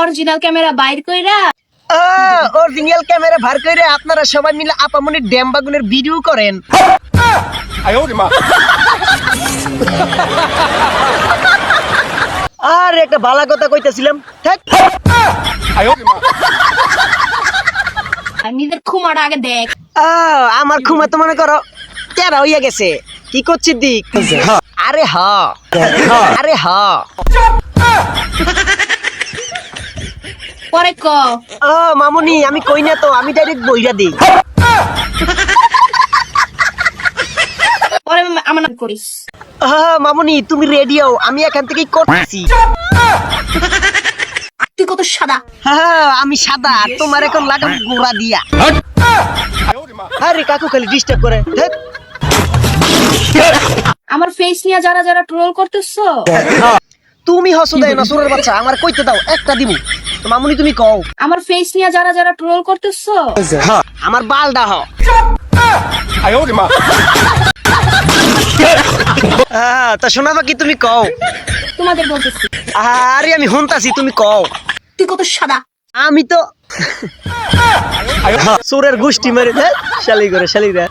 Original camera বাইর কইরা original camera ভার করে আপনারা সবাই মিলে আপামনির ড্যামবাগুনের ভিডিও করেন। আর একটা বালা কথা কইতাছিলাম, থাক। আর নিজের খুমাটা আগে দেখ। আমার খুমা তো মনে করো তেরা হইয়া গেছে। কি করছিস দিক? আরে হ, আরে হ। পরে ক মামুনি আমি কই না তো, আমি ডাইরেক্ট বইরা দিই। পরে আমার নাম করিস। মামুনি তুমি রেডি হও, আমি এখান থেকেই করতেছি। তুই কত সাদা। আমি সাদা, তোমার এখন লাগাম গোড়া দিয়া। আরে কাকু খালি ডিস্টার্ব করে। ধ্যাৎ। আমার ফেস নিয়ে যারা যারা ট্রোল করতেছো, তুমি হসো দেয় না সুরের বাচ্চা, আমার কইতে দাও একটা দিব। মামুনি তুমি কও। আমার ফেস নিয়ে যারা যারা ট্রোল করতেছো, আমার বালডা হ। তা শোনাবা কি তুমি কও? তোমাদের বলতেছি। আরে আমি হন্তাছি, তুমি কও। তুই কত সাদা। আমি তো সুরের গোষ্ঠী মারি। শালি করে শালি রে।